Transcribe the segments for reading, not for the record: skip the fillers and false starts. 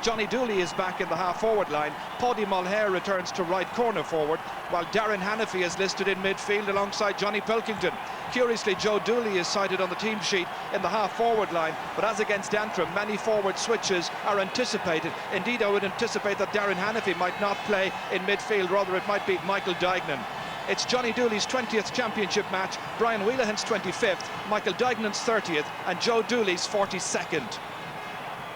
Johnny Dooley is back in the half-forward line. Paddy Mulhare returns to right corner forward, while Darren Hannafy is listed in midfield alongside Johnny Pilkington. Curiously, Joe Dooley is cited on the team sheet in the half-forward line, but as against Antrim, many forward switches are anticipated. Indeed, I would anticipate that Darren Hannafy might not play in midfield, rather it might be Michael Duignan. It's Johnny Dooley's 20th championship match, Brian Wheelahan's 25th, Michael Duignan's 30th, and Joe Dooley's 42nd.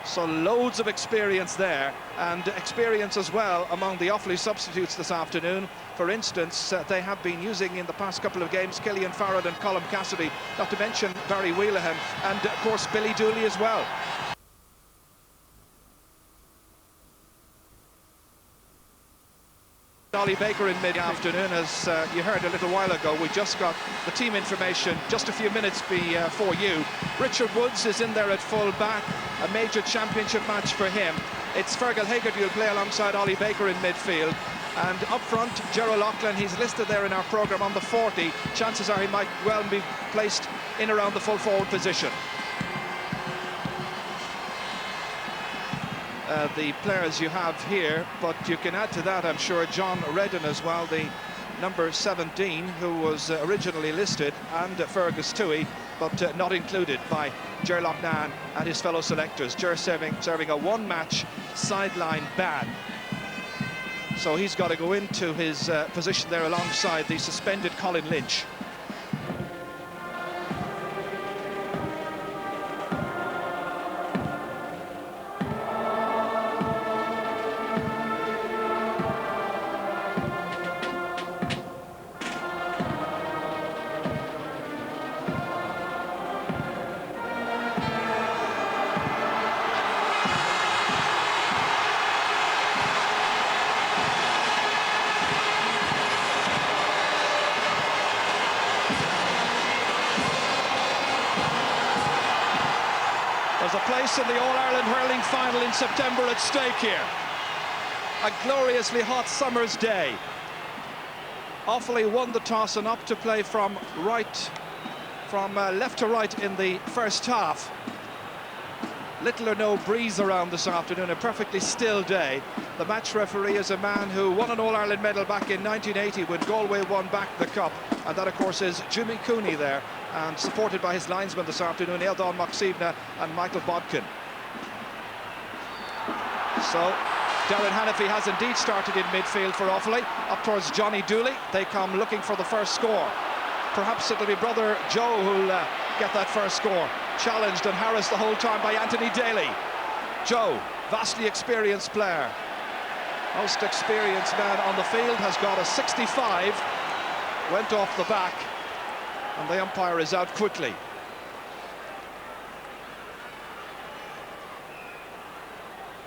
So loads of experience there, and experience as well among the Offaly substitutes this afternoon. For instance, they have been using in the past couple of games Killian Farrell and Colm Cassidy, not to mention Barry Wheelahan, and of course Billy Dooley as well. Ollie Baker in mid-afternoon, as you heard a little while ago. We just got the team information just a few minutes before you. Richard Woods is in there at full back, a major championship match for him. It's Fergal Hegarty who'll play alongside Ollie Baker in midfield. And up front, Gerald Loughlin, he's listed there in our programme on the 40. Chances are he might well be placed in around the full forward position. The players you have here, but you can add to that, I'm sure, John Redden as well, the number 17, who was originally listed, and Fergus Toohey, but not included by Ger Loughnane and his fellow selectors. Ger serving a one-match sideline ban. So he's got to go into his position there alongside the suspended Colin Lynch. There's a place in the All-Ireland Hurling final in September at stake here. A gloriously hot summer's day. Offaly won the toss and up to play from left to right in the first half. Little or no breeze around this afternoon, a perfectly still day. The match referee is a man who won an All-Ireland medal back in 1980 when Galway won back the cup, and that of course is Jimmy Cooney there, and supported by his linesmen this afternoon, Eildon Moxibna and Michael Bodkin. So Darren Hannafy has indeed started in midfield for Offaly, up towards Johnny Dooley. They come looking for the first score. Perhaps it'll be brother Joe who'll get that first score. Challenged and harassed the whole time by Anthony Daly. Joe, vastly experienced player. Most experienced man on the field, has got a 65. Went off the back, and the umpire is out quickly.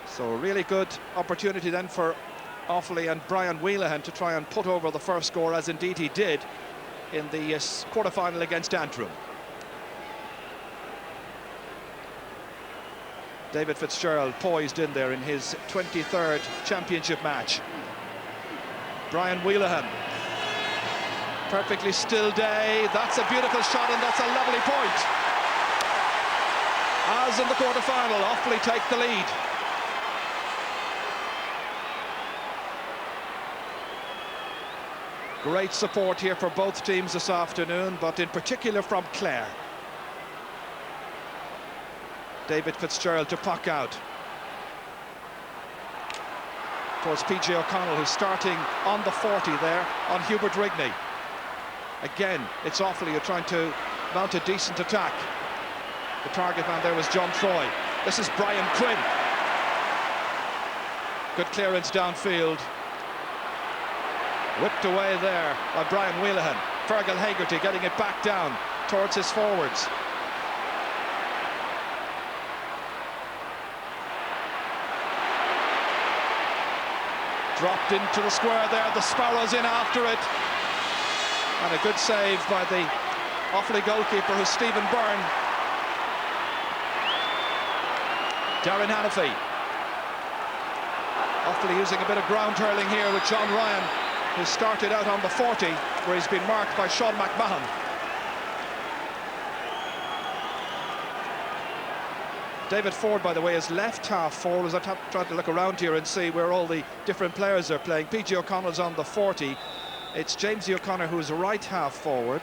So a really good opportunity then for Offaly and Brian Wheelahan to try and put over the first score, as indeed he did in the quarter-final against Antrim. David Fitzgerald poised in there in his 23rd championship match. Brian Wheelahan. Perfectly still day. That's a beautiful shot, and that's a lovely point. As in the quarter-final, Offaly take the lead. Great support here for both teams this afternoon, but in particular from Clare. David Fitzgerald to puck out towards PJ O'Connell, who's starting on the 40 there on Hubert Rigney. Again, it's Offaly who are trying to mount a decent attack. The target man there was John Troy. This is Brian Quinn. Good clearance downfield. Whipped away there by Brian Wheelahan. Fergal Hegarty getting it back down towards his forwards. Dropped into the square there, the Sparrows in after it. And a good save by the Offaly goalkeeper, who's Stephen Byrne. Darren Hannafy. Offaly using a bit of ground hurling here with John Ryan, who started out on the 40, where he's been marked by Sean McMahon. David Ford, by the way, is left half forward. As I tried to look around here and see where all the different players are playing. P.G. O'Connell's on the 40. It's James O'Connor who is a right half forward.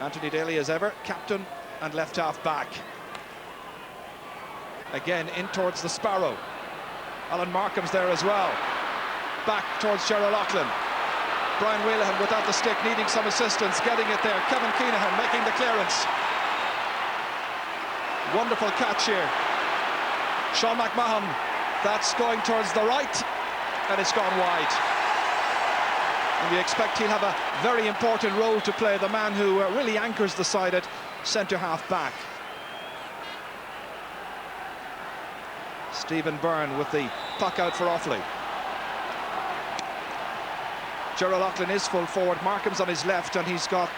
Anthony Daly, as ever, captain and left half back. Again, in towards the Sparrow. Alan Markham's there as well. Back towards Gerald Loughlin. Brian Wheelahan without the stick, needing some assistance, getting it there. Kevin Keenahan making the clearance. Wonderful catch here. Sean McMahon, that's going towards the right, and it's gone wide. And you expect he'll have a very important role to play, the man who really anchors the side at centre-half back. Stephen Byrne with the puck out for Offaly. Gerald Loughlin is full forward, Markham's on his left, and he's got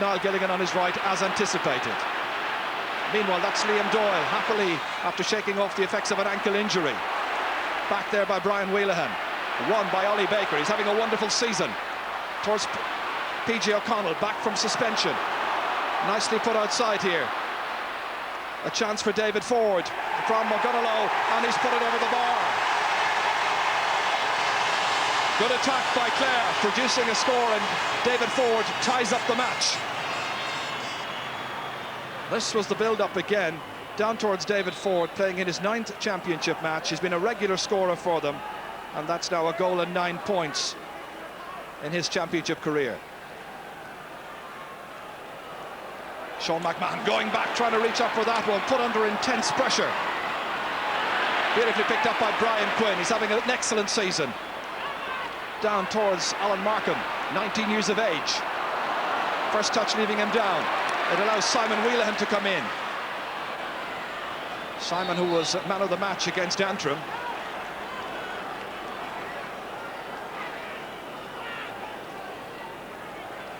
Niall Gilligan on his right, as anticipated. Meanwhile, that's Liam Doyle, happily, after shaking off the effects of an ankle injury. Back there by Brian Wheelahan. Won by Ollie Baker. He's having a wonderful season. Towards P.G. O'Connell, back from suspension. Nicely put outside here. A chance for David Ford from McGonagall, and he's put it over the bar. Good attack by Clare, producing a score, and David Ford ties up the match. This was the build-up again, down towards David Ford, playing in his 9th championship match. He's been a regular scorer for them, and that's now a goal and 9 points in his championship career. Sean McMahon going back, trying to reach up for that one, put under intense pressure. Beautifully picked up by Brian Quinn. He's having an excellent season. Down towards Alan Markham, 19 years of age. First touch leaving him down. It allows Simon Wheelahan to come in. Simon, who was man of the match against Antrim.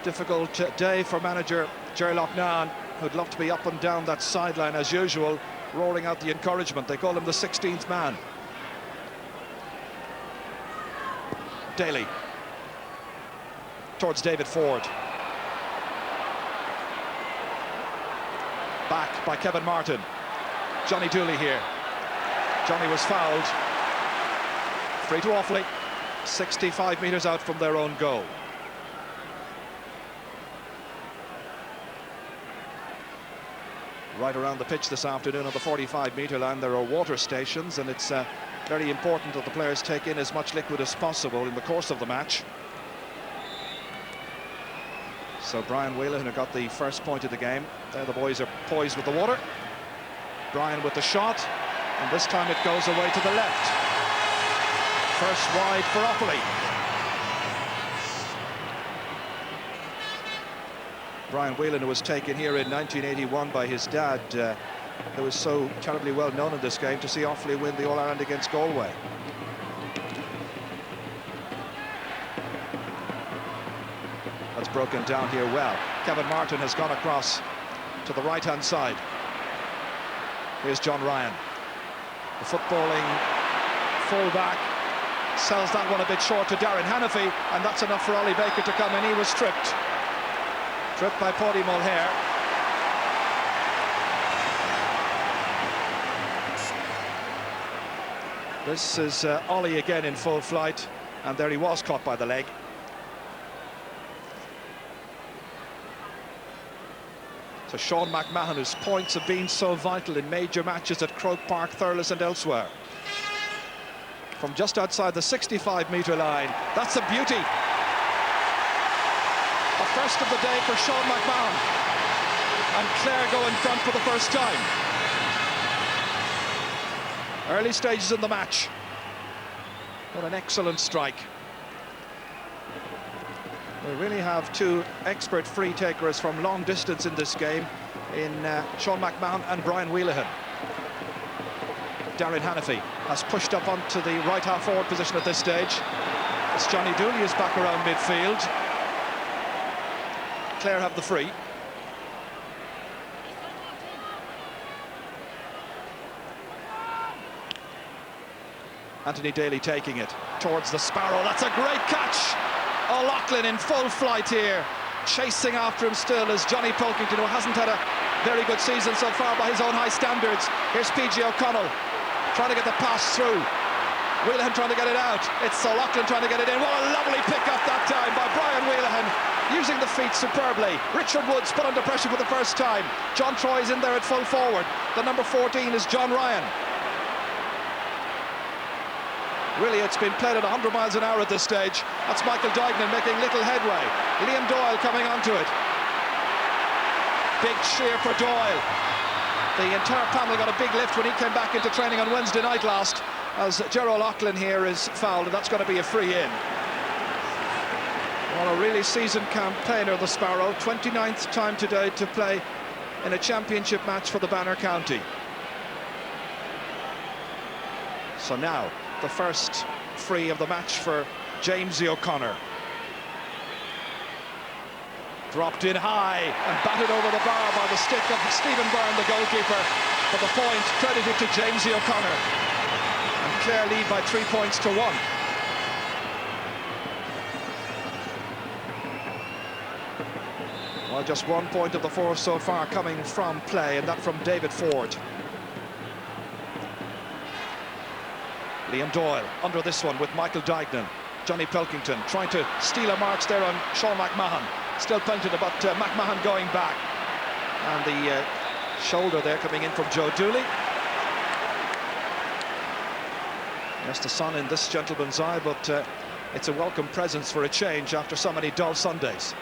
Difficult day for manager Gerry Loughnane, who'd love to be up and down that sideline as usual, roaring out the encouragement. They call him the 16th man. Daly towards David Ford. Back by Kevin Martin. Johnny Dooley here. Johnny was fouled. Free to Offaly, 65 metres out from their own goal. Right around the pitch this afternoon on the 45-metre line there are water stations, and it's very important that the players take in as much liquid as possible in the course of the match. So Brian Wheelahan who got the first point of the game. There the boys are poised with the water. Brian with the shot, and this time it goes away to the left. First wide for Offaly. Brian Whelan, who was taken here in 1981 by his dad, who was so terribly well known in this game, to see Offaly win the All-Ireland against Galway. That's broken down here well. Kevin Martin has gone across to the right-hand side. Here's John Ryan. The footballing full-back sells that one a bit short to Darren Hannafy, and that's enough for Ollie Baker to come in. He was stripped. Tripped by Paddy Mulher. This is Ollie again in full flight, and there he was, caught by the leg. So Sean McMahon, whose points have been so vital in major matches at Croke Park, Thurles and elsewhere. From just outside the 65-metre line, that's a beauty. A first of the day for Sean McMahon, and Clare go in front for the first time. Early stages in the match. What an excellent strike. We really have two expert free takers from long distance in this game, in Sean McMahon and Brian Wheelahan. Darren Hannafy has pushed up onto the right half forward position at this stage. As Johnny Dooley is back around midfield. Clare have the free. Anthony Daly taking it towards the Sparrow. That's a great catch. O'Loughlin in full flight here, chasing after him still as Johnny Pilkington, who hasn't had a very good season so far by his own high standards. Here's PG O'Connell trying to get the pass through. Wheelahan trying to get it out. It's O'Loughlin trying to get it in. What a lovely pick-up that time by Brian Wheelahan, using the feet superbly. Richard Woods put under pressure for the first time. John Troy's in there at full forward. The number 14 is John Ryan. Really, it's been played at 100 miles an hour at this stage. That's Michael Duignan making little headway. Liam Doyle coming onto it. Big cheer for Doyle. The entire panel got a big lift when he came back into training on Wednesday night last, as Gerald O'Loughlin here is fouled, and that's going to be a free in. Well, a really seasoned campaigner, the Sparrow. 29th time today to play in a championship match for the Banner County. So now, the first free of the match for Jamesy O'Connor. Dropped in high and batted over the bar by the stick of Stephen Byrne, the goalkeeper. But the point credited to Jamesy O'Connor. And Clare lead by 3 points to 1. Well, just 1 point of the 4 so far coming from play, and that from David Ford. Liam Doyle under this one with Michael Duignan. Johnny Pilkington trying to steal a marks there on Sean McMahon. Still punted, but McMahon going back. And the shoulder there coming in from Joe Dooley. Yes, the sun in this gentleman's eye, but it's a welcome presence for a change after so many dull Sundays.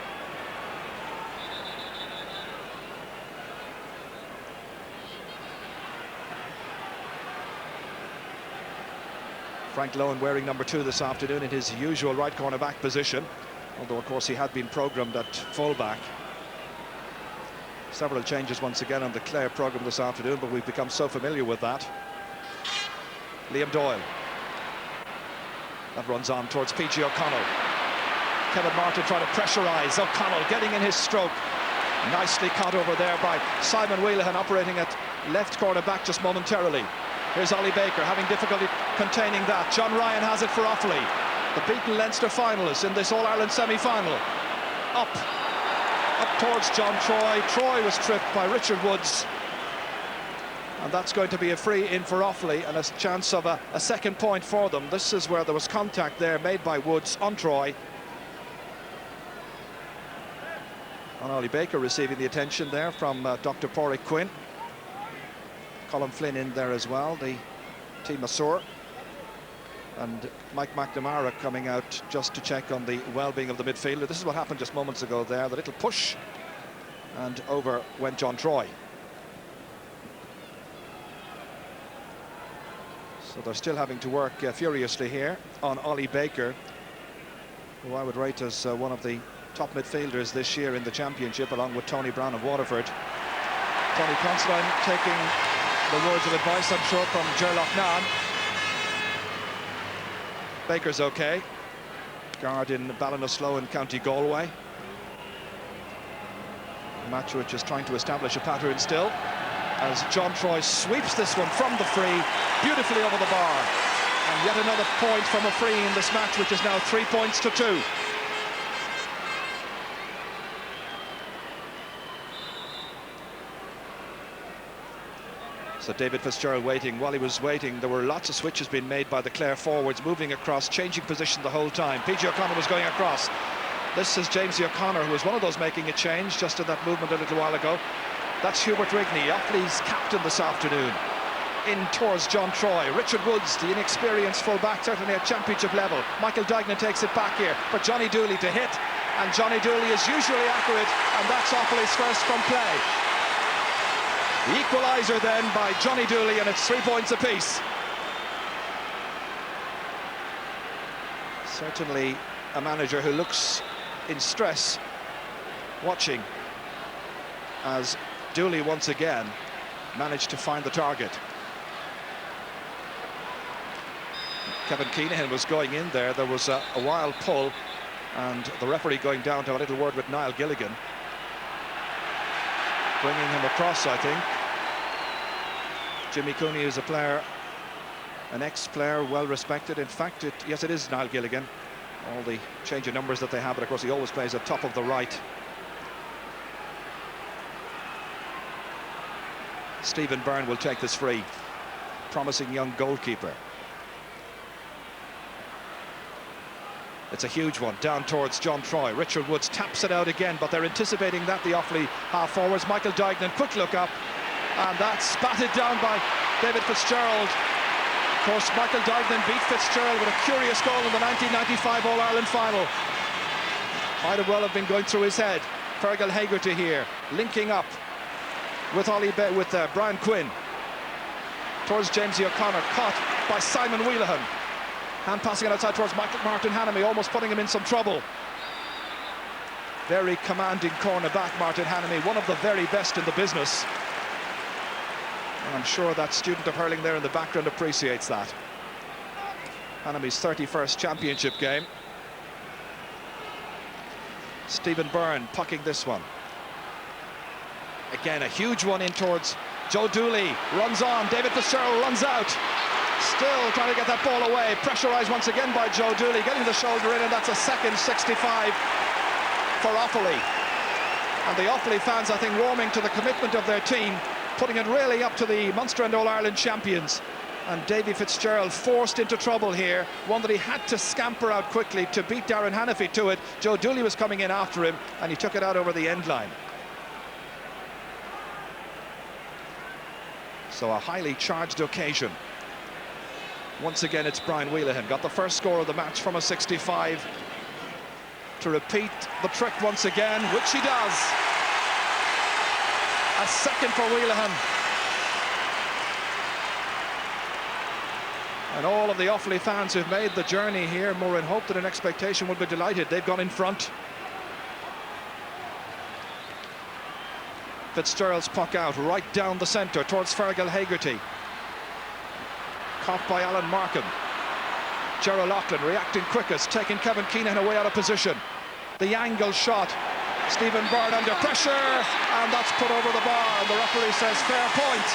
Frank Lowen wearing number 2 this afternoon in his usual right corner back position, although of course he had been programmed at full-back. Several changes once again on the Clare programme this afternoon, but we've become so familiar with that. Liam Doyle. That runs on towards PG O'Connell. Kevin Martin trying to pressurise O'Connell, getting in his stroke. Nicely caught over there by Simon Wheelahan, operating at left corner back just momentarily. Here's Ollie Baker having difficulty containing that. John Ryan has it for Offaly, the beaten Leinster finalists in this All-Ireland semi-final. Up towards John Troy. Troy was tripped by Richard Woods. And that's going to be a free in for Offaly and a chance of a second point for them. This is where there was contact there made by Woods on Troy. And Ollie Baker receiving the attention there from Dr. Porrick Quinn. Colin Flynn in there as well, the team masseur. And Mike McNamara coming out just to check on the well-being of the midfielder. This is what happened just moments ago there, the little push. And over went John Troy. So they're still having to work furiously here on Ollie Baker, who I would rate as one of the top midfielders this year in the championship, along with Tony Brown of Waterford. Tony Considine taking the words of advice, I'm sure, from Gerlach Nan. Baker's okay. Guard in Ballinasloe in County Galway. A match which is trying to establish a pattern still, as John Troy sweeps this one from the free, beautifully over the bar. And yet another point from a free in this match, which is now 3 points to 2. So David Fitzgerald waiting. While he was waiting, there were lots of switches being made by the Clare forwards, moving across, changing position the whole time. PG O'Connor was going across. This is Jamesy O'Connor, who was one of those making a change just in that movement a little while ago. That's Hubert Rigney, Offaly's captain this afternoon. In towards John Troy. Richard Woods, the inexperienced full-back, certainly at championship level. Michael Duignan takes it back here for Johnny Dooley to hit. And Johnny Dooley is usually accurate, and that's Offaly's first from play. The equaliser then by Johnny Dooley, and it's 3 points apiece. Certainly a manager who looks in stress watching as Dooley once again managed to find the target. Kevin Keenahan was going in there. There was a wild pull, and the referee going down to have a little word with Niall Gilligan, bringing him across, I think. Jimmy Cooney is a player, an ex-player, well respected. In fact, yes, it is Niall Gilligan. All the change of numbers that they have, but of course he always plays at top of the right. Stephen Byrne will take this free. Promising young goalkeeper. It's a huge one, down towards John Troy. Richard Woods taps it out again, but they're anticipating that, the Offaly half-forwards. Michael Duignan, quick look up, and that's batted down by David Fitzgerald. Of course, Michael Duignan beat Fitzgerald with a curious goal in the 1995 All-Ireland final. Might have well have been going through his head. Fergal Hegarty here, linking up with Brian Quinn. Towards Jamesy O'Connor, caught by Simon Wheelahan. Hand passing it outside towards Martin Hannamy, almost putting him in some trouble. Very commanding cornerback, Martin Hannamy, one of the very best in the business. And I'm sure that student of hurling there in the background appreciates that. Hanamy's 31st championship game. Stephen Byrne pucking this one. Again, a huge one in towards Joe Dooley. Runs on, David Fitzgerald runs out. Still trying to get that ball away. Pressurised once again by Joe Dooley, getting the shoulder in, and that's a second 65 for Offaly. And the Offaly fans, I think, warming to the commitment of their team, putting it really up to the Munster and All-Ireland champions. And Davy Fitzgerald forced into trouble here, one that he had to scamper out quickly to beat Darren Hannafy to it. Joe Dooley was coming in after him, and he took it out over the end line. So a highly charged occasion. Once again, it's Brian Wheelahan, got the first score of the match from a 65. To repeat the trick once again, which he does. A second for Wheelahan. And all of the Offaly fans who've made the journey here, more in hope than in expectation, would be delighted. They've gone in front. Fitzgerald's puck out, right down the centre, towards Fergal Hegarty. Caught by Alan Markham. Gerald Loughlin reacting quickest, taking Kevin Keenan away out of position. The angle shot. Stephen Byrne under pressure, and that's put over the bar, and the referee says fair point.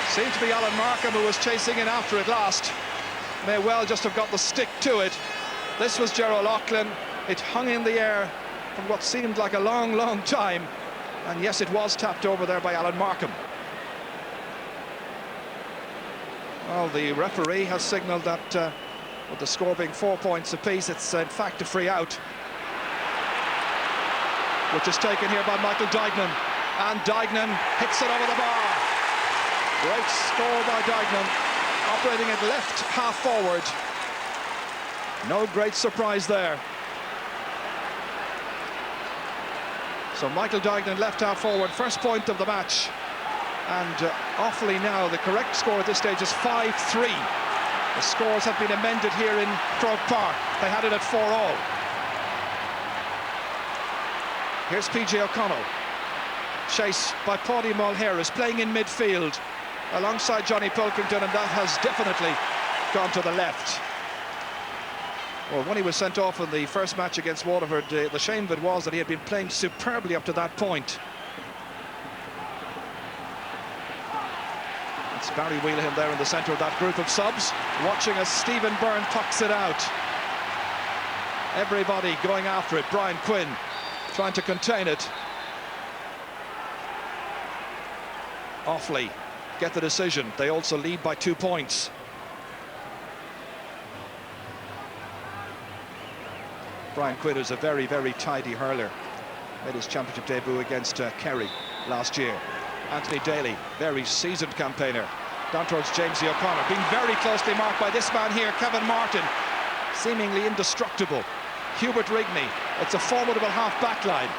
Seemed to be Alan Markham who was chasing in after it last. May well just have got the stick to it. This was Gerald Loughlin. It hung in the air for what seemed like a long, long time. And yes, it was tapped over there by Alan Markham. Well, the referee has signalled that with the score being 4 points apiece, it's in fact a free out, which is taken here by Michael Duignan. And Duignan hits it over the bar. Great score by Duignan, operating at left half forward. No great surprise there. So Michael Duignan left half forward, first point of the match. And Offaly now, the correct score at this stage is 5-3. The scores have been amended here in Croke Park. They had it at 4-all. Here's PJ O'Connell. Chase by Paddy Mulher, playing in midfield alongside Johnny Pilkington, and that has definitely gone to the left. Well, when he was sent off in the first match against Waterford, the shame of it was that he had been playing superbly up to that point. It's Barry Wheelahan there in the centre of that group of subs, watching as Stephen Byrne tucks it out. Everybody going after it. Brian Quinn trying to contain it. Offaly get the decision. They also lead by 2 points. Brian Quinn is a very, very tidy hurler. Made his championship debut against Kerry last year. Anthony Daly, very seasoned campaigner. Down towards Jamesy O'Connor, being very closely marked by this man here, Kevin Martin, seemingly indestructible. Hubert Rigney, it's a formidable half-back line.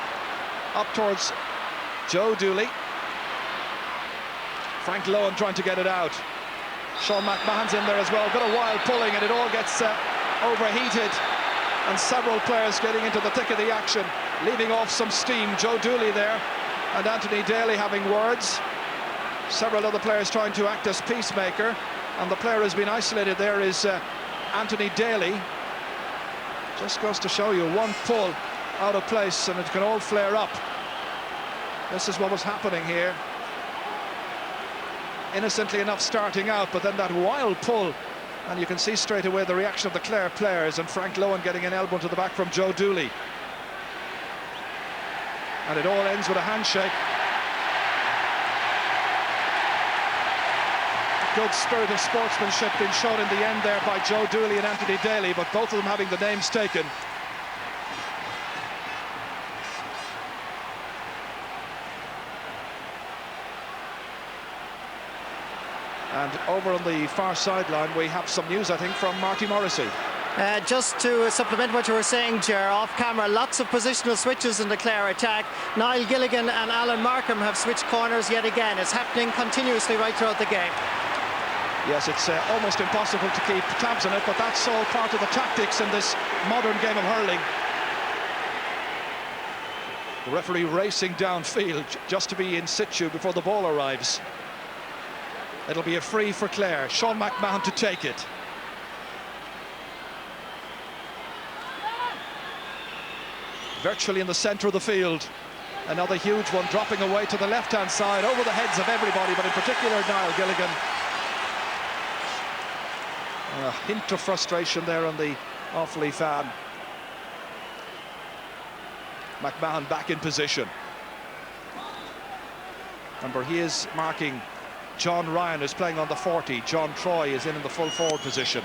Up towards Joe Dooley. Frank Lohan trying to get it out. Sean McMahon's in there as well. Bit of wild pulling, and it all gets overheated. And several players getting into the thick of the action, leaving off some steam. Joe Dooley there, and Anthony Daly having words. Several other players trying to act as peacemaker, and the player who's been isolated there is Anthony Daly. Just goes to show you, one pull out of place and it can all flare up. This is what was happening here. Innocently enough starting out, but then that wild pull, and you can see straight away the reaction of the Clare players, and Frank Lohan getting an elbow to the back from Joe Dooley. And it all ends with a handshake. good spirit of sportsmanship being shown in the end there by Joe Dooley and Anthony Daly, but both of them having the names taken. And over on the far sideline we have some news, I think, from Marty Morrissey. Just to supplement what you were saying, Ger, off camera, lots of positional switches in the Clare attack. Niall Gilligan and Alan Markham have switched corners yet again. It's happening continuously right throughout the game. Yes, it's almost impossible to keep tabs on it, but that's all part of the tactics in this modern game of hurling. The referee racing downfield just to be in situ before the ball arrives. It'll be a free for Clare. Sean McMahon to take it. Virtually in the centre of the field. Another huge one dropping away to the left-hand side, over the heads of everybody, but in particular Niall Gilligan. A hint of frustration there on the Offaly fan. McMahon back in position. Remember, he is marking John Ryan, who's playing on the 40. John Troy is in the full forward position.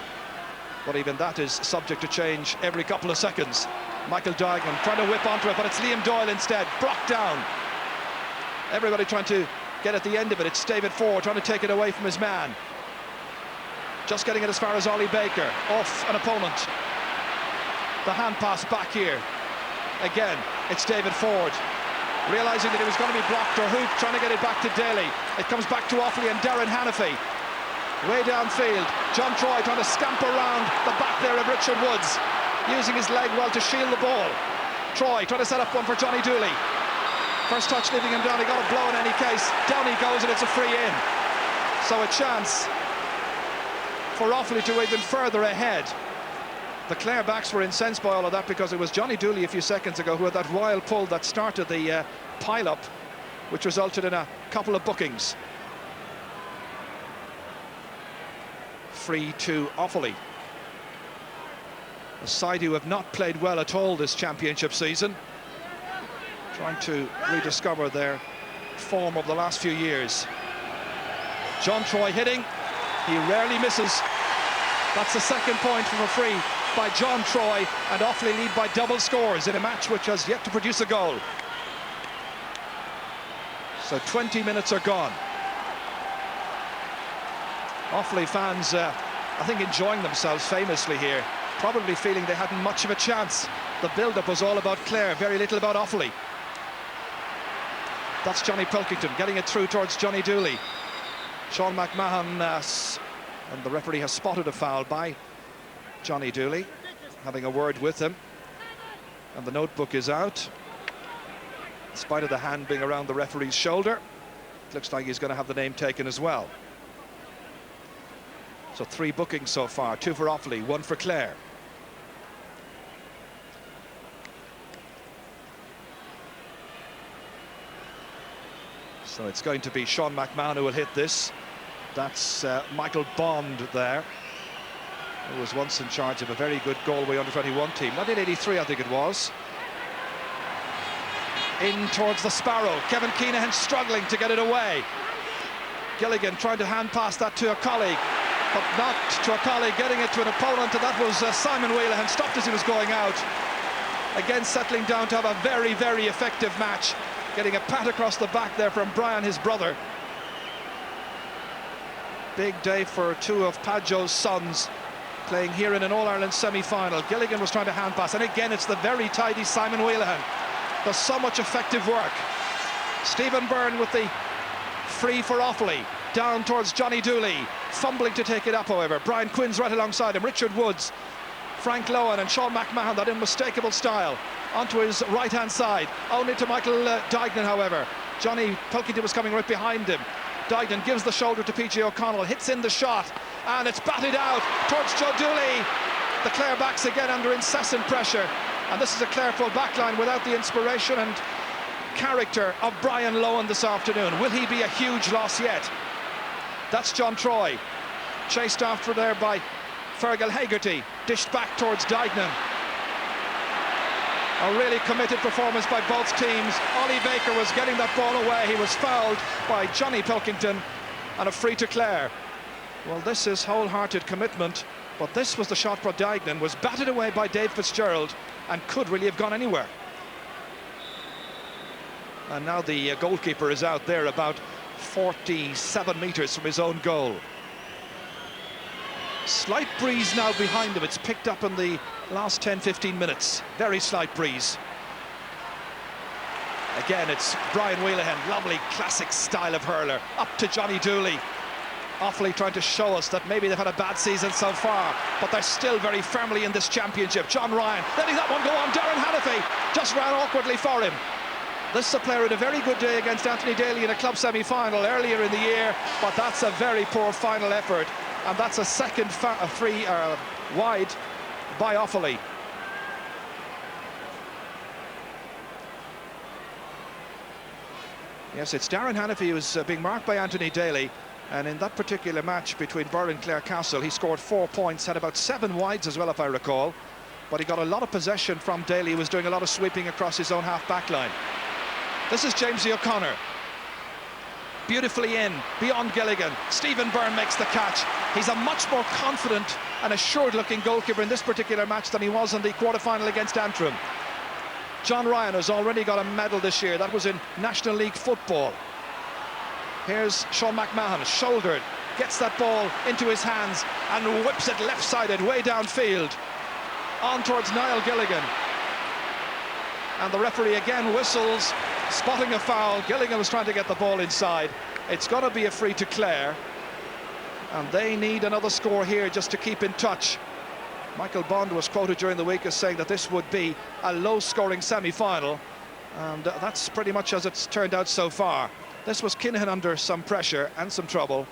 But even that is subject to change every couple of seconds. Michael Duignan trying to whip onto it, but it's Liam Doyle instead. Blocked down. Everybody trying to get at the end of it. It's David Ford trying to take it away from his man. Just getting it as far as Ollie Baker. Off an opponent. The hand pass back here. Again, it's David Ford. Realising that he was going to be blocked or hooped, trying to get it back to Daly. It comes back to Offaly and Darren Hannafy. Way downfield. John Troy trying to scamper around the back there of Richard Woods, using his leg well to shield the ball. Troy trying to set up one for Johnny Dooley. First touch leaving him down. He got a blow in any case. Down he goes and it's a free in. So a chance for Offaly to even further ahead. The Clare backs were incensed by all of that because it was Johnny Dooley a few seconds ago who had that wild pull that started the pile-up, which resulted in a couple of bookings. Free to Offaly. A side who have not played well at all this championship season, trying to rediscover their form of the last few years. John Troy hitting, he rarely misses. That's the second point from a free by John Troy, and Offaly lead by double scores in a match which has yet to produce a goal. So 20 minutes are gone. Offaly fans, I think, enjoying themselves famously here, probably feeling they hadn't much of a chance. The build-up was all about Clare, very little about Offaly. That's Johnny Pilkington getting it through towards Johnny Dooley. Sean McMahon, and the referee has spotted a foul by Johnny Dooley, having a word with him, and the notebook is out. In spite of the hand being around the referee's shoulder, it looks like he's going to have the name taken as well. So 3 bookings so far, 2 for Offaly, 1 for Clare. So it's going to be Sean McMahon who will hit this. That's Michael Bond there, who was once in charge of a very good Galway under-21 team. 1983, I think it was. In towards the Sparrow. Kevin Keenahan struggling to get it away. Gilligan trying to hand pass that to a colleague, but not to a colleague, getting it to an opponent, and that was Simon Wheelahan, stopped as he was going out. Again settling down to have a very, very effective match. Getting a pat across the back there from Brian, his brother. Big day for 2 of Padjo's sons playing here in an All-Ireland semi-final. Gilligan was trying to hand pass, and again it's the very tidy Simon Wheelahan. Does so much effective work. Stephen Byrne with the free for Offaly. Down towards Johnny Dooley, fumbling to take it up, however. Brian Quinn's right alongside him. Richard Woods, Frank Lohan and Sean McMahon, that unmistakable style, onto his right-hand side. Only to Michael Duignan, however. Johnny Pilkington was coming right behind him. Duignan gives the shoulder to PJ O'Connell, hits in the shot, and it's batted out towards Joe Dooley. The Clare backs again under incessant pressure, and this is a Clare full backline without the inspiration and character of Brian Lohan this afternoon. Will he be a huge loss yet? That's John Troy, chased after there by Fergal Hegarty, dished back towards Duignan. A really committed performance by both teams. Ollie Baker was getting that ball away. He was fouled by Johnny Pilkington, and a free to Clare. Well, this is wholehearted commitment, but this was the shot for Dignan, was batted away by Dave Fitzgerald and could really have gone anywhere. And now the goalkeeper is out there about 47 metres from his own goal. Slight breeze now behind him. It's picked up in the last 10-15 minutes. Very slight breeze. Again, it's Brian Wheelahan, lovely classic style of hurler. Up to Johnny Dooley. Offaly trying to show us that maybe they've had a bad season so far, but they're still very firmly in this championship. John Ryan letting that one go on. Darren Hannafy just ran awkwardly for him. This is a player had a very good day against Anthony Daly in a club semi-final earlier in the year, but that's a very poor final effort, and that's a second free wide by Offaly. Yes, it's Darren Hannafy who's being marked by Anthony Daly, and in that particular match between Burr and Clare Castle, he scored 4 points, had about 7 wides as well, if I recall, but he got a lot of possession from Daly. He was doing a lot of sweeping across his own half-back line. This is Jamesy O'Connor. Beautifully in, beyond Gilligan. Stephen Byrne makes the catch. He's a much more confident and assured-looking goalkeeper in this particular match than he was in the quarter-final against Antrim. John Ryan has already got a medal this year. That was in National League football. Here's Sean McMahon, shouldered, gets that ball into his hands and whips it left-sided, way downfield. On towards Niall Gilligan. And the referee again whistles, spotting a foul. Gilligan was trying to get the ball inside. It's going to be a free to Clare. And they need another score here just to keep in touch. Michael Bond was quoted during the week as saying that this would be a low-scoring semi-final. And that's pretty much as it's turned out so far. This was Kinahan under some pressure and some trouble.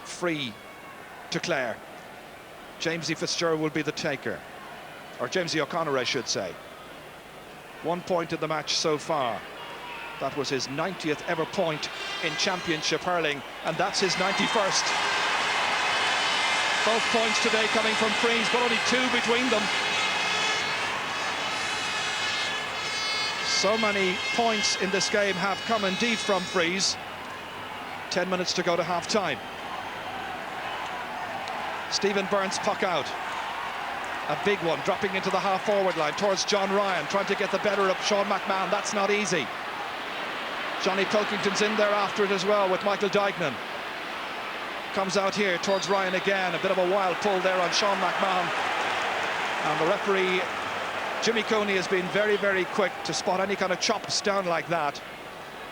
Free to Clare. Jamesy Fitzgerald will be the taker. Or Jamesy O'Connor, I should say. 1 point in the match so far. That was his 90th ever point in championship hurling, and that's his 91st. Both points today coming from frees, but only 2 between them. So many points in this game have come indeed from frees. 10 minutes to go to half-time. Stephen Byrne's puck out. A big one, dropping into the half-forward line towards John Ryan, trying to get the better of Sean McMahon. That's not easy. Johnny Pilkington's in there after it as well with Michael Dignan. Comes out here towards Ryan again. A bit of a wild pull there on Sean McMahon. And the referee, Jimmy Cooney, has been very, very quick to spot any kind of chops down like that.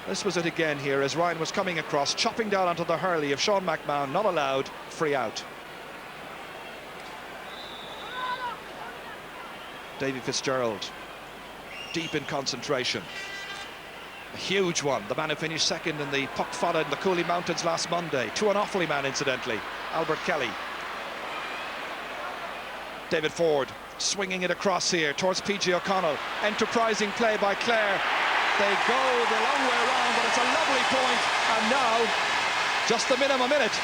This was it again here as Ryan was coming across, chopping down onto the hurley of Sean McMahon. Not allowed, free out. Davy Fitzgerald, deep in concentration. A huge one, the man who finished second in the puck fodder in the Cooley Mountains last Monday. To an Offaly man, incidentally, Albert Kelly. David Ford swinging it across here towards PG O'Connell. Enterprising play by Clare. They go the long way around, but it's a lovely point. And now, just the minimum minute.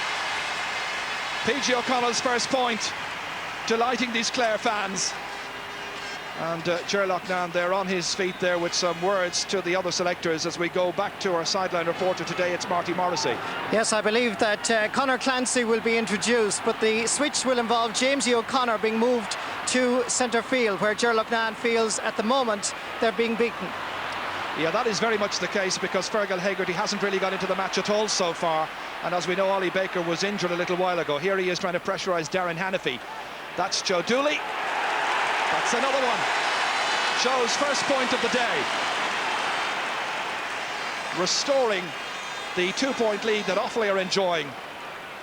PG O'Connell's first point, delighting these Clare fans. And Ger Loughnane there on his feet there with some words to the other selectors as we go back to our sideline reporter today. It's Marty Morrissey. Yes, I believe that Conor Clancy will be introduced, but the switch will involve Jamesy O'Connor being moved to centre field, where Ger Loughnane feels at the moment they're being beaten. Yeah, that is very much the case, because Fergal Hegarty hasn't really got into the match at all so far. And as we know, Ollie Baker was injured a little while ago. Here he is trying to pressurise Darren Hannafy. That's Joe Dooley. That's another one. Joe's first point of the day. Restoring the 2-point lead that Offaly are enjoying.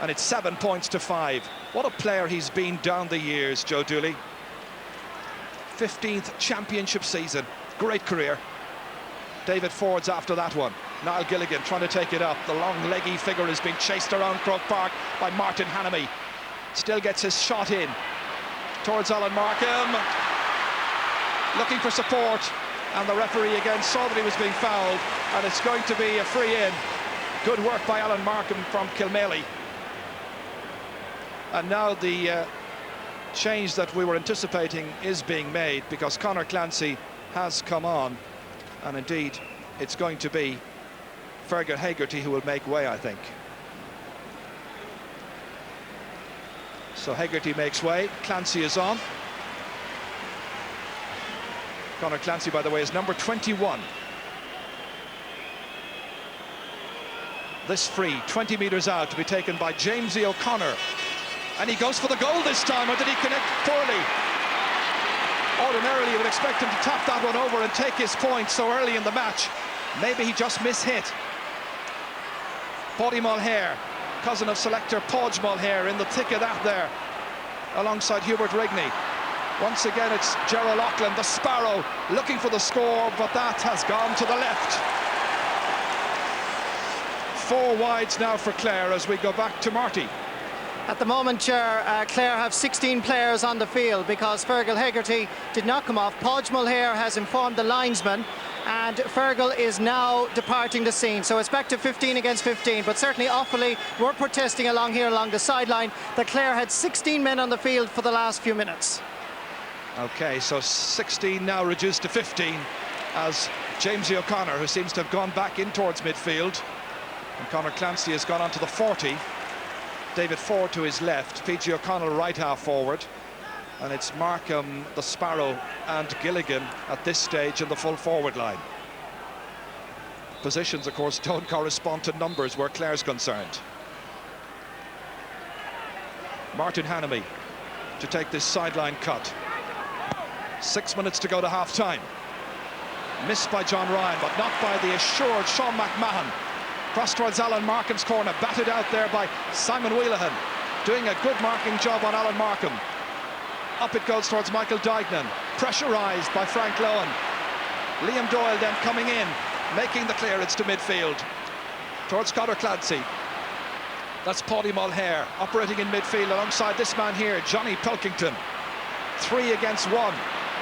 And it's 7 points to 5. What a player he's been down the years, Joe Dooley. 15th championship season. Great career. David Ford's after that one. Niall Gilligan trying to take it up. The long leggy figure has been chased around Croke Park by Martin Hannamy. Still gets his shot in towards Alan Markham. Looking for support, and the referee again saw that he was being fouled, and it's going to be a free in. Good work by Alan Markham from Kilmaley. And now the change that we were anticipating is being made, because Conor Clancy has come on, and indeed it's going to be Fergal Hegarty who will make way, I think. So Hegarty makes way. Clancy is on. Conor Clancy, by the way, is number 21. This free, 20 metres out, to be taken by Jamesy O'Connor. And he goes for the goal this time, or did he connect poorly? Ordinarily, you would expect him to tap that one over and take his point so early in the match. Maybe he just mishit. Paddy Mulher, cousin of selector Podge Mulher, in the thick of that there, alongside Hubert Rigney. Once again, it's Gerald Loughlin, the Sparrow, looking for the score, but that has gone to the left. 4 wides now for Clare as we go back to Marty. At the moment, Chair, Clare have 16 players on the field because Fergal Hegarty did not come off. Podge Mulher has informed the linesman, and Fergal is now departing the scene. So it's back to 15 against 15, but certainly Offaly were protesting along here along the sideline that Clare had 16 men on the field for the last few minutes. OK, so 16 now reduced to 15 as Jamesy O'Connor, who seems to have gone back in towards midfield, and Conor Clancy has gone on to the 40. David Ford to his left, PG O'Connell right half forward, and it's Markham, the Sparrow and Gilligan at this stage in the full forward line. Positions, of course, don't correspond to numbers where Clare's concerned. Martin Hannamy to take this sideline cut. 6 minutes to go to half-time. Missed by John Ryan, but not by the assured Sean McMahon. Cross towards Alan Markham's corner, batted out there by Simon Wheelahan, doing a good marking job on Alan Markham. Up it goes towards Michael Dignan, pressurised by Frank Lohan. Liam Doyle then coming in, making the clearance to midfield towards Conor Clancy. That's Paddy Mulher operating in midfield alongside this man here, Johnny Pilkington. 3 against 1,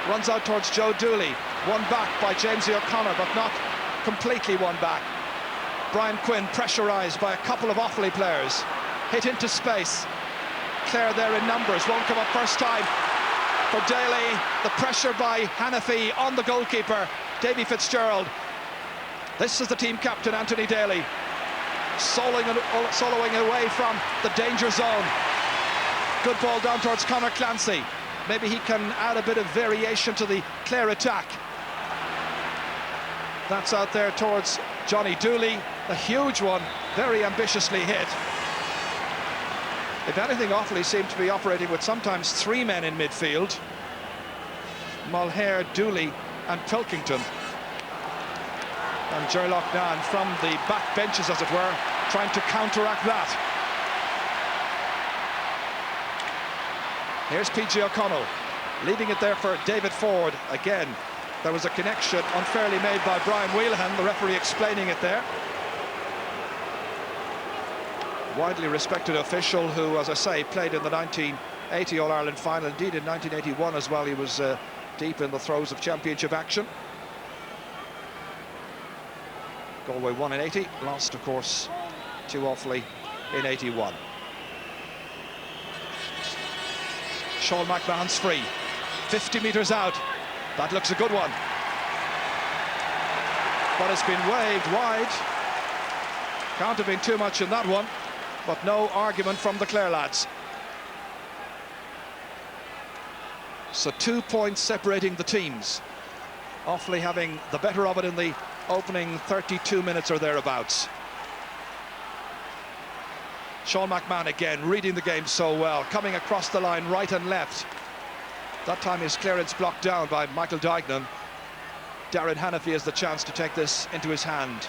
runs out towards Joe Dooley. One back by Jamesy O'Connor, but not completely one back. Brian Quinn pressurised by a couple of Offaly players, hit into space. Clare there in numbers, won't come up first time for Daly. The pressure by Hannafy on the goalkeeper, Davy Fitzgerald. This is the team captain, Anthony Daly, soloing away from the danger zone. Good ball down towards Conor Clancy. Maybe he can add a bit of variation to the Clare attack. That's out there towards Johnny Dooley, a huge one, very ambitiously hit. If anything, Offaly seem to be operating with sometimes 3 men in midfield. Mulher, Dooley and Pilkington. And Ger Loughlin from the back benches, as it were, trying to counteract that. Here's PG O'Connell, leaving it there for David Ford. Again, there was a connection unfairly made by Brian Wheelahan, the referee explaining it there. Widely respected official who, as I say, played in the 1980 All-Ireland final, indeed in 1981 as well. He was deep in the throes of championship action. Galway won in 80, lost, of course, to Offaly in 81. Sean McMahon's free, 50 metres out. That looks a good one. But it's been waved wide. Can't have been too much in that one, but no argument from the Clare lads. So 2 points separating the teams. Offaly having the better of it in the opening 32 minutes or thereabouts. Sean McMahon again, reading the game so well, coming across the line right and left. That time his clearance blocked down by Michael Dignan. Darren Hannafy has the chance to take this into his hand.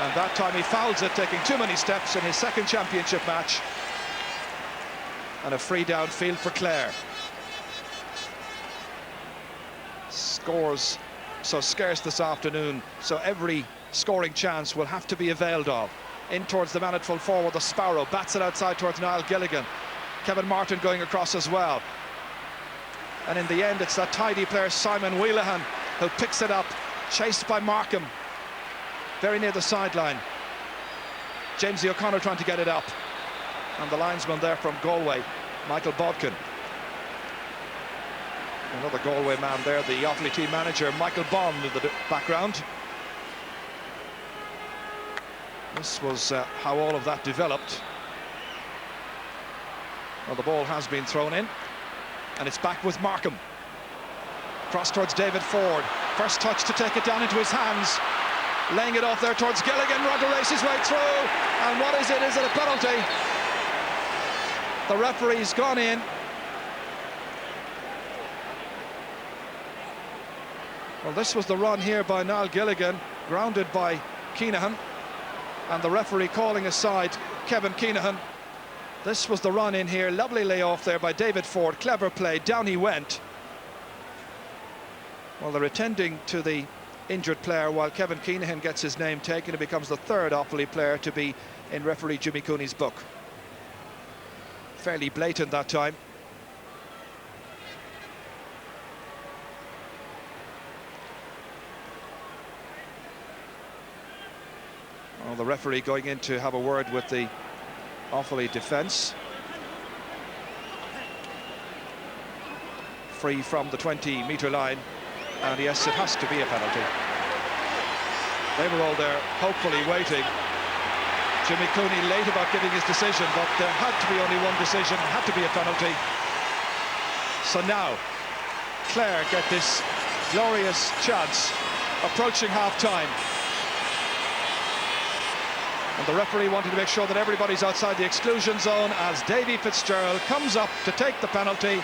And that time he fouls it, taking too many steps in his second championship match. And a free downfield for Clare. Scores so scarce this afternoon, so every scoring chance will have to be availed of. In towards the man at full forward, the Sparrow, bats it outside towards Niall Gilligan. Kevin Martin going across as well. And in the end, it's that tidy player, Simon Wheelahan, who picks it up, chased by Markham, very near the sideline. Jamesy O'Connor trying to get it up. And the linesman there from Galway, Michael Bodkin. Another Galway man there, the Offaly team manager, Michael Bond, in the background. This was how all of that developed. Well, the ball has been thrown in, and it's back with Markham. Cross towards David Ford. First touch to take it down into his hands. Laying it off there towards Gilligan, trying to race his way through. And what is it? Is it a penalty? The referee's gone in. Well, this was the run here by Niall Gilligan, grounded by Keenahan. And the referee calling aside Kevin Keenahan. This was the run in here. Lovely layoff there by David Ford. Clever play. Down he went. Well, they're attending to the injured player while Kevin Keenahan gets his name taken. He becomes the third Offaly player to be in referee Jimmy Cooney's book. Fairly blatant that time. Well, the referee going in to have a word with the Offaly defence. Free from the 20-metre line, and yes, it has to be a penalty. They were all there hopefully waiting. Jimmy Cooney late about giving his decision, but there had to be only one decision. It had to be a penalty. So now Clare get this glorious chance approaching half-time. And the referee wanted to make sure that everybody's outside the exclusion zone as Davy Fitzgerald comes up to take the penalty.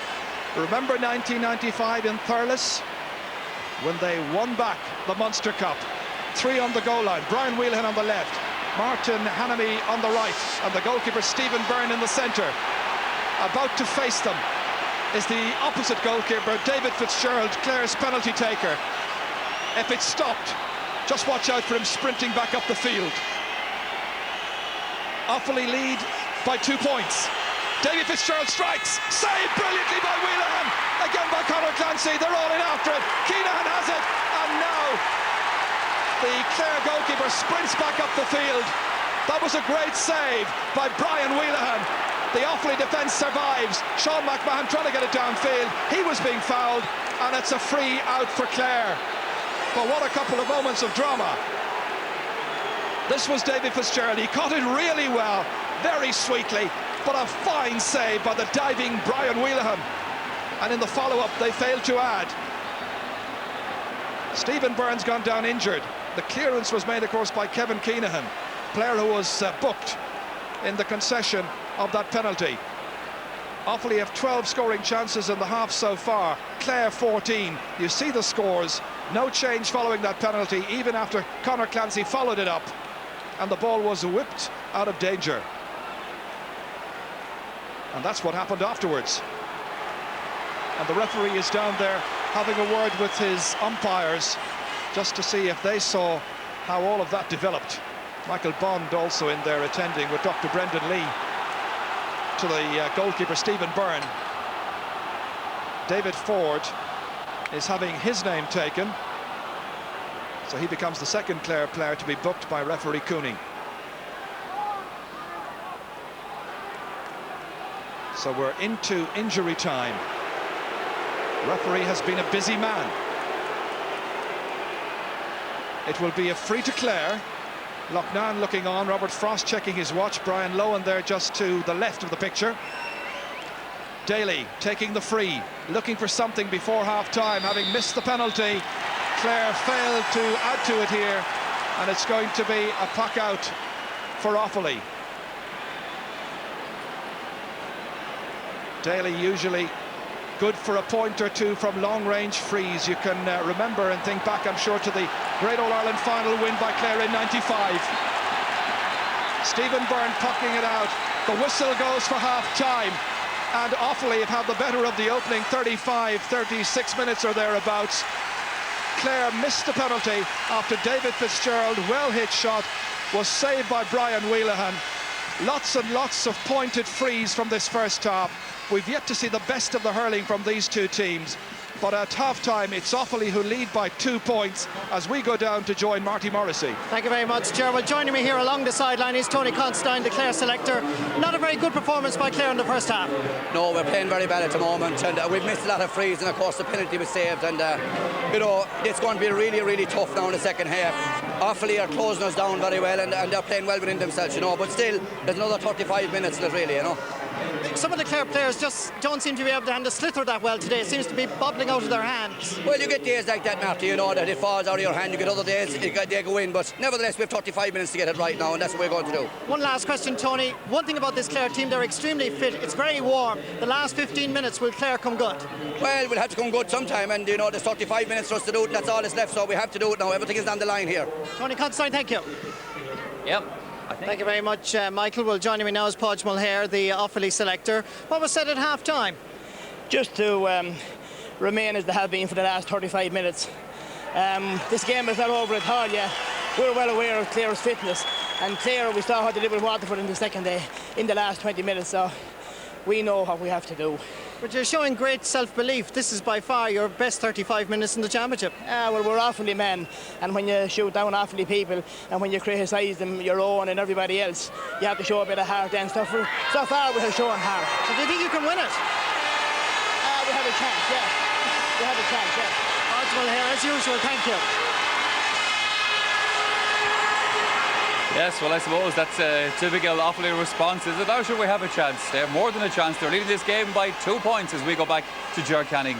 Remember 1995 in Thurles when they won back the Munster Cup? 3 on the goal line. Brian Whelan on the left, Martin Hannamy on the right, and the goalkeeper Stephen Byrne in the centre. About to face them is the opposite goalkeeper, David Fitzgerald, Clare's penalty taker. If it's stopped, just watch out for him sprinting back up the field. Offaly lead by 2 points. Davy Fitzgerald strikes, saved brilliantly by Whelan, again by Conor Clancy. They're all in after it. Keenahan has it, and now the Clare goalkeeper sprints back up the field. That was a great save by Brian Whelan. The Offaly defence survives. Sean McMahon trying to get it downfield. He was being fouled, and it's a free out for Clare. But what a couple of moments of drama. This was David Fitzgerald. He caught it really well, very sweetly, but a fine save by the diving Brian Whelan. And in the follow-up, they failed to add. Stephen Byrne's gone down injured. The clearance was made, of course, by Kevin Keenahan, player who was booked in the concession of that penalty. Offaly have 12 scoring chances in the half so far. Clare 14. You see the scores. No change following that penalty, even after Conor Clancy followed it up. And the ball was whipped out of danger. And that's what happened afterwards. And the referee is down there having a word with his umpires just to see if they saw how all of that developed. Michael Bond also in there attending with Dr. Brendan Lee to the goalkeeper Stephen Byrne. David Ford is having his name taken. So he becomes the second Clare player to be booked by referee Cooney. So we're into injury time. Referee has been a busy man. It will be a free to Clare. Loughnane looking on, Robert Frost checking his watch, Brian Lowen there just to the left of the picture. Daly taking the free, looking for something before half-time, having missed the penalty. Clare failed to add to it here, and it's going to be a pack out for Offaly. Daly usually good for a point or two from long-range frees. You can remember and think back, I'm sure, to the Great All-Ireland final win by Clare in '95. Stephen Byrne pucking it out. The whistle goes for half-time, and Offaly have had the better of the opening 36 minutes or thereabouts. Clare missed the penalty after David Fitzgerald, well-hit shot, was saved by Brian Whelan. Lots and lots of pointed frees from this first half. We've yet to see the best of the hurling from these two teams. But at half-time, it's Offaly who lead by 2 points as we go down to join Marty Morrissey. Thank you very much, Ger. Well, joining me here along the sideline is Tony Constantine, the Clare selector. Not a very good performance by Clare in the first half. No, we're playing very bad at the moment, and we've missed a lot of frees, and of course the penalty was saved, and you know, it's going to be really, really tough now in the second half. Offaly are closing us down very well, and they're playing well within themselves, you know, but still, there's another 35 minutes in it, really, you know. Some of the Clare players just don't seem to be able to handle sliotar that well today. It seems to be bubbling out of their hands. Well, you get days like that, Marty, you know, that it falls out of your hand. You get other days, they go in. But nevertheless, we have 35 minutes to get it right now, and that's what we're going to do. One last question, Tony. One thing about this Clare team, they're extremely fit. It's very warm. The last 15 minutes, will Clare come good? Well, we'll have to come good sometime, and, you know, there's 35 minutes for us to do it, and that's all that's left, so we have to do it now. Everything is on the line here. Tony Constantine, thank you. Yep. Thank you very much, Michael. Well, joining me now is Podge Mulhare, the Offaly selector. What was said at half-time? Just to remain as they have been for the last 35 minutes. This game is not over at all yet. We're well aware of Clare's fitness, and Clare, we saw how they did with Waterford in the second day, in the last 20 minutes, so we know what we have to do. But you're showing great self-belief. This is by far your best 35 minutes in the championship. Well, we're Offaly men, and when you shoot down Offaly people and when you criticise them, your own and everybody else, you have to show a bit of heart and stuff. So far we have shown heart. So do you think you can win it? We have a chance, yeah. We have a chance, yeah. Podge Mulhare, as usual, thank you. Yes, well, I suppose that's a typical Offaly response. Is it? Now sure we have a chance. They have more than a chance. They're leading this game by 2 points as we go back to Ger Canning.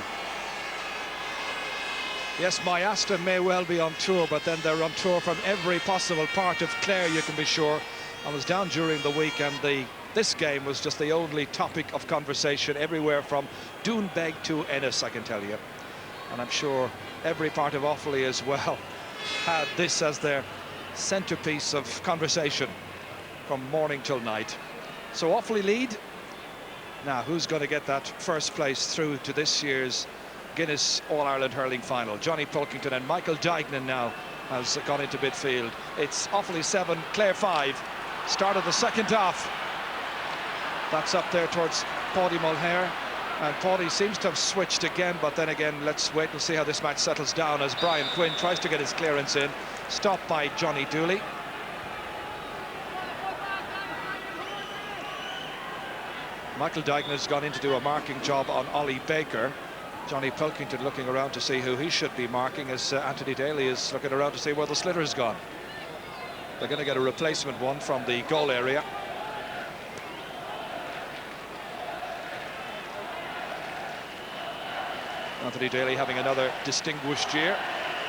Yes, my Aston may well be on tour, but then they're on tour from every possible part of Clare, you can be sure. I was down during the week, and this game was just the only topic of conversation everywhere from Doonbeg to Ennis, I can tell you. And I'm sure every part of Offaly as well had this as their centerpiece of conversation from morning till night. So Offaly lead. Now, who's going to get that first place through to this year's Guinness All-Ireland Hurling Final? Johnny Pilkington and Michael Dignan now has gone into midfield. It's Offaly 7, Clare 5. Start of the second half. That's up there towards Paddy Mulhare. And Paddy seems to have switched again, but then again, let's wait and see how this match settles down as Brian Quinn tries to get his clearance in. Stopped by Johnny Dooley. Michael Dignan has gone in to do a marking job on Ollie Baker. Johnny Pilkington looking around to see who he should be marking as Anthony Daly is looking around to see where the sliotar has gone. They're going to get a replacement one from the goal area. Anthony Daly having another distinguished year,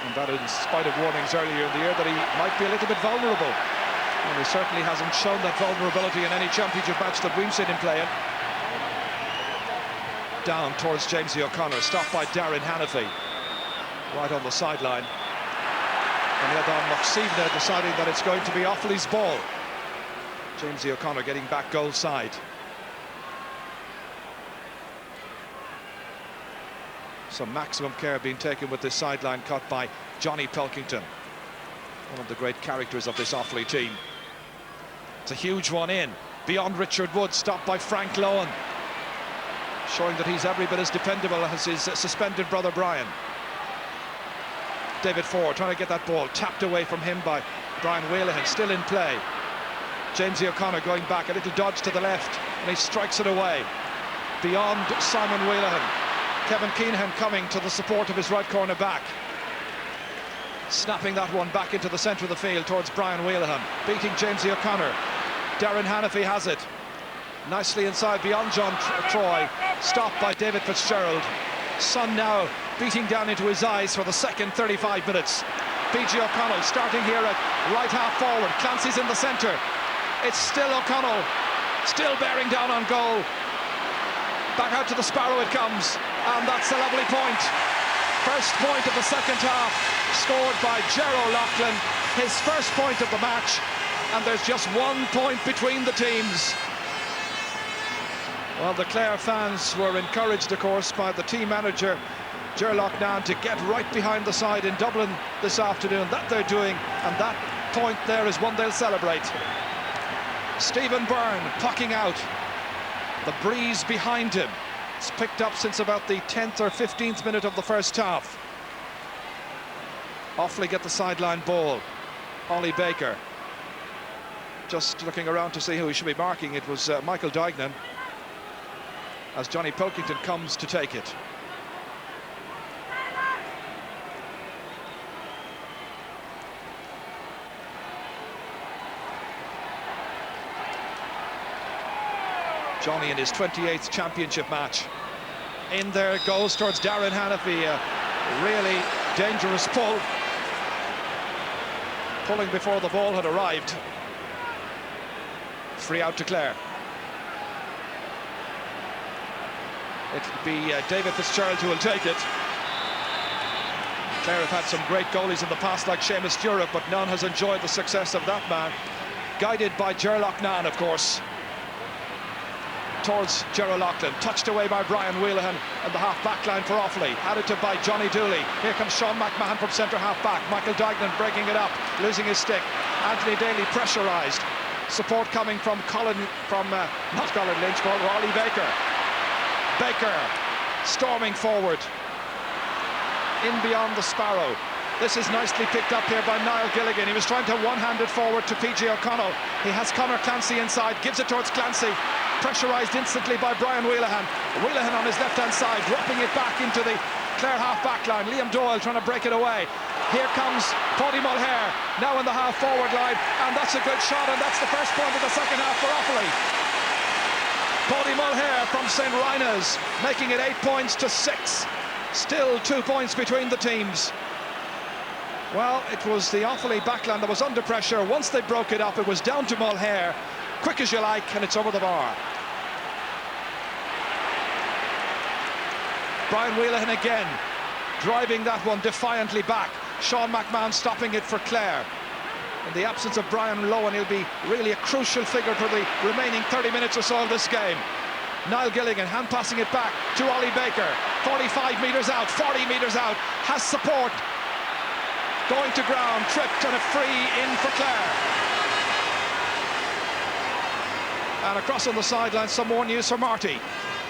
and that in spite of warnings earlier in the year that he might be a little bit vulnerable. And he certainly hasn't shown that vulnerability in any championship match that we've seen him playing. Down towards Jamesy O'Connor, stopped by Darren Hannafy, right on the sideline. And Edan Moxivna deciding that it's going to be Offaly's ball. Jamesy O'Connor getting back goal side. Some maximum care being taken with this sideline cut by Johnny Pilkington, one of the great characters of this Offaly team. It's a huge one in, beyond Richard Wood, stopped by Frank Lohan, showing that he's every bit as dependable as his suspended brother Brian. David Ford trying to get that ball, tapped away from him by Brian Whalehan, still in play. Jamesy O'Connor going back, a little dodge to the left, and he strikes it away. Beyond Simon Whalehan. Kevin Keenan coming to the support of his right corner back. Snapping that one back into the centre of the field towards Brian Whalehan, beating Jamesy O'Connor. Darren Hannafy has it. Nicely inside beyond John Troy. Stopped by David Fitzgerald. Sun now beating down into his eyes for the second 35 minutes. PG O'Connell starting here at right half forward. Clancy's in the centre. It's still O'Connell, still bearing down on goal. Back out to the Sparrow it comes, and that's a lovely point. First point of the second half, scored by Gerald Loughlin, his first point of the match, and there's just 1 point between the teams. Well, the Clare fans were encouraged, of course, by the team manager, Ger Loughlin, to get right behind the side in Dublin this afternoon. That they're doing, and that point there is one they'll celebrate. Stephen Byrne pucking out. The breeze behind him. It's picked up since about the 10th or 15th minute of the first half. Offaly get the sideline ball. Ollie Baker just looking around to see who he should be marking. It was Michael Dignan, as Johnny Pilkington comes to take it. Johnny in his 28th championship match. In there it goes towards Darren Hannafy, a really dangerous pull. Pulling before the ball had arrived. Free out to Clare. It'll be David Fitzgerald who will take it. Clare have had some great goalies in the past, like Seamus Stewart, but none has enjoyed the success of that man. Guided by Ger Loughnane, of course. Towards Ger Loughlin, touched away by Brian Wheelahan and the half-back line for Offaly. Added to by Johnny Dooley. Here comes Sean McMahon from centre half-back. Michael Duignan breaking it up, losing his stick. Anthony Daly pressurised. Support coming from not Colin Lynch, but Ollie Baker. Baker storming forward. In beyond the Sparrow. This is nicely picked up here by Niall Gilligan. He was trying to one-hand it forward to PJ O'Connell. He has Conor Clancy inside, gives it towards Clancy. Pressurised instantly by Brian Wheelahan. Wheelahan on his left-hand side, dropping it back into the Clare half-back line. Liam Doyle trying to break it away. Here comes Paddy Mulher, now in the half-forward line, and that's a good shot, and that's the first point of the second half for Offaly. Paddy Mulher from St. Rynagh's, making it 8 points to 6. Still 2 points between the teams. Well, it was the Offaly backline that was under pressure. Once they broke it up, it was down to Mulher. Quick as you like, and it's over the bar. Brian Wheelahan again, driving that one defiantly back. Sean McMahon stopping it for Clare. In the absence of Brian Lowen, he'll be really a crucial figure for the remaining 30 minutes or so of this game. Niall Gilligan hand passing it back to Ollie Baker. 45 metres out, 40 metres out, has support. Going to ground, tripped, and a free in for Clare. And across on the sideline, some more news for Marty.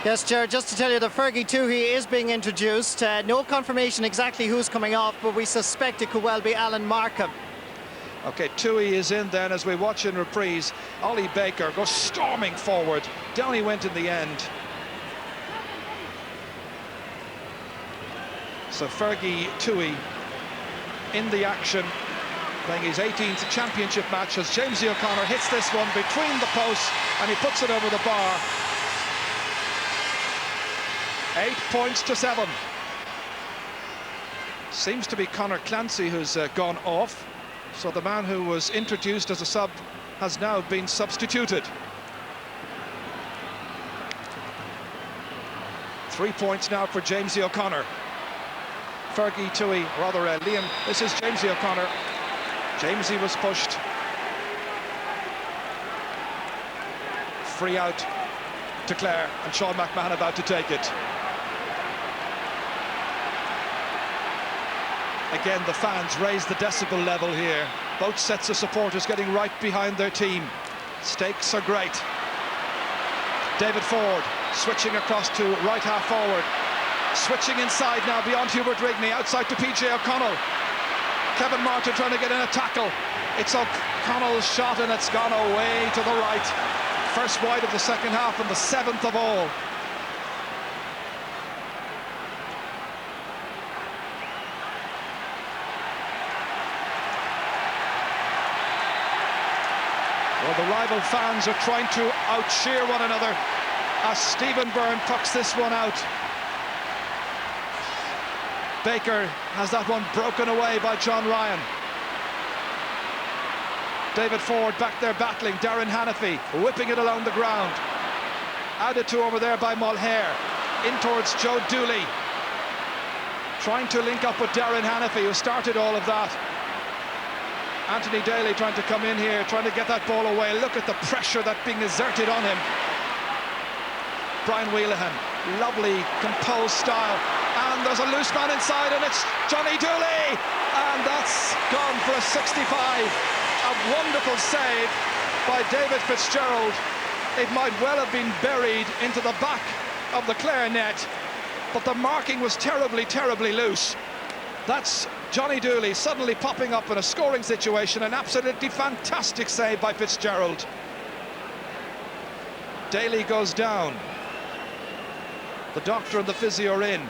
Yes, Jared, just to tell you that Fergie Toohey is being introduced. No confirmation exactly who's coming off, but we suspect it could well be Alan Markham. Okay, Toohey is in then as we watch in reprise. Ollie Baker goes storming forward. Down he went in the end. So Fergie Toohey in the action, playing his 18th championship match as Jamesy O'Connor hits this one between the posts and he puts it over the bar. 8 points to 7. Seems to be Conor Clancy who's gone off. So the man who was introduced as a sub has now been substituted. 3 points now for Jamesy O'Connor. Fergie Toohey, rather Liam, this is Jamesy O'Connor. Jamesy was pushed. Free out to Clare, and Sean McMahon about to take it. Again, the fans raise the decibel level here. Both sets of supporters getting right behind their team. Stakes are great. David Ford switching across to right half forward. Switching inside now beyond Hubert Rigney, outside to PJ O'Connell. Kevin Martin trying to get in a tackle. It's O'Connell's shot and it's gone away to the right. First wide of the second half and the 7th of all. Well, the rival fans are trying to out-cheer one another as Stephen Byrne tucks this one out. Baker has that one broken away by John Ryan. David Ford back there battling. Darren Hannafy whipping it along the ground. Added to over there by Mulher. In towards Joe Dooley. Trying to link up with Darren Hannafy, who started all of that. Anthony Daly trying to come in here, trying to get that ball away. Look at the pressure that's being exerted on him. Brian Wheelahan, lovely, composed style. And there's a loose man inside, and it's Johnny Dooley. And that's gone for a 65. A wonderful save by David Fitzgerald. It might well have been buried into the back of the Clare net, but the marking was terribly, terribly loose. That's Johnny Dooley suddenly popping up in a scoring situation. An absolutely fantastic save by Fitzgerald. Daly goes down. The doctor and the physio are in.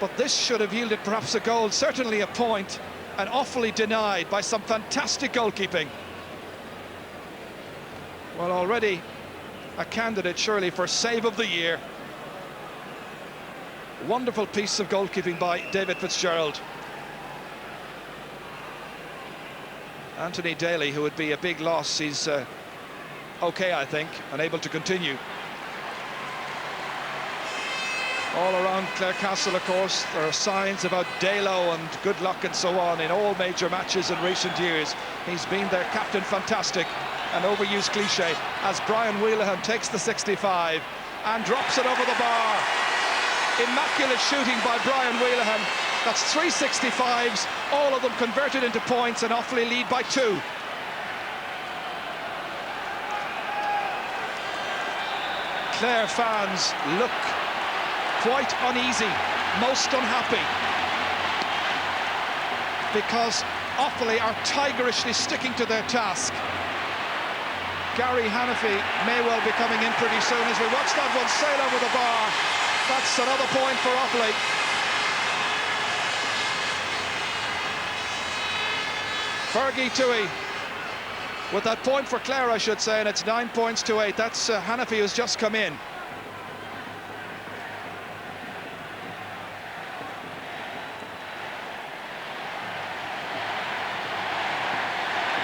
But this should have yielded perhaps a goal, certainly a point, and Offaly denied by some fantastic goalkeeping. Well, already a candidate surely for save of the year. Wonderful piece of goalkeeping by David Fitzgerald. Anthony Daly, who would be a big loss, he's okay, I think, unable to continue. All around Clare Castle, of course, there are signs about Dalo and good luck and so on in all major matches in recent years. He's been their captain, fantastic, an overused cliche, as Brian Wheelahan takes the 65 and drops it over the bar. Immaculate shooting by Brian Wheelahan. That's 3 65s, all of them converted into points, and Offaly lead by 2. Clare fans look quite uneasy, most unhappy, because Offaly are tigerishly sticking to their task. Gary Hannafy may well be coming in pretty soon as we watch that one sail over the bar. That's another point for Offaly. Fergie Toohey with that point for Clare, I should say, and it's 9 points to 8. That's Hannafy who's just come in.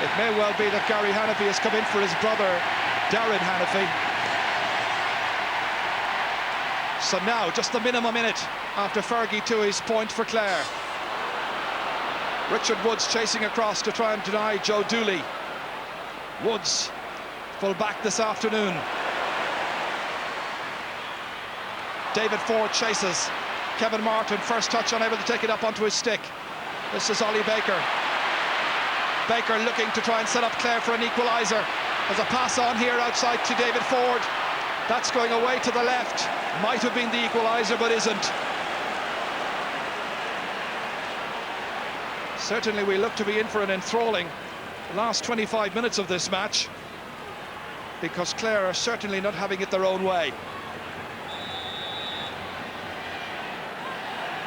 It may well be that Gary Hannafy has come in for his brother, Darren Hannafy. So now, just the minimum in it after Fergie Toohey's point for Clare. Richard Woods chasing across to try and deny Joe Dooley. Woods, full back this afternoon. David Ford chases. Kevin Martin, first touch, unable to take it up onto his stick. This is Ollie Baker. Baker looking to try and set up Clare for an equaliser. There's a pass on here outside to David Ford. That's going away to the left. Might have been the equaliser, but isn't. Certainly we look to be in for an enthralling last 25 minutes of this match, because Clare are certainly not having it their own way.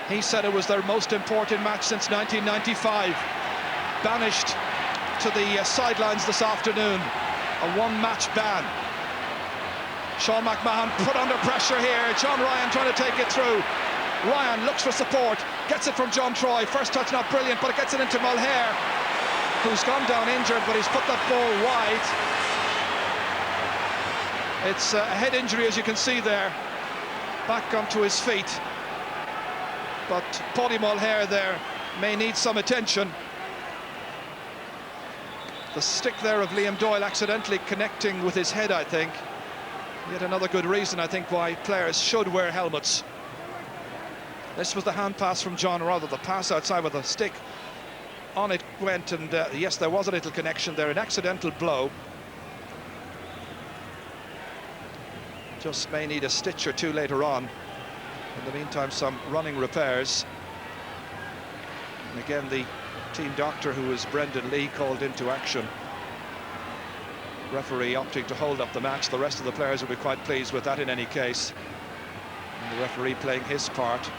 He said it was their most important match since 1995. Banished to the sidelines this afternoon. A one-match ban. Sean McMahon put under pressure here. John Ryan trying to take it through. Ryan looks for support, gets it from John Troy. First touch not brilliant, but it gets it into Mulher, who's gone down injured, but he's put that ball wide. It's a head injury, as you can see there. Back onto his feet. But Paddy Mulher there may need some attention. The stick there of Liam Doyle accidentally connecting with his head, I think. Yet another good reason, I think, why players should wear helmets. This was the hand pass from John, rather the pass outside with the stick. On it went, and yes, there was a little connection there, an accidental blow. Just may need a stitch or two later on. In the meantime, some running repairs. And again, the team doctor, who is Brendan Lee, called into action. Referee opting to hold up the match. The rest of the players will be quite pleased with that in any case. And the referee playing his part.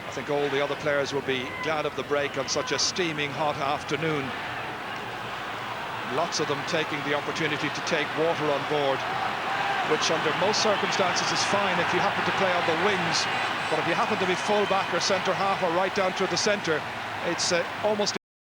I think all the other players will be glad of the break on such a steaming hot afternoon. Lots of them taking the opportunity to take water on board, which under most circumstances is fine if you happen to play on the wings, but if you happen to be full back or centre half or right down through the centre, it's almost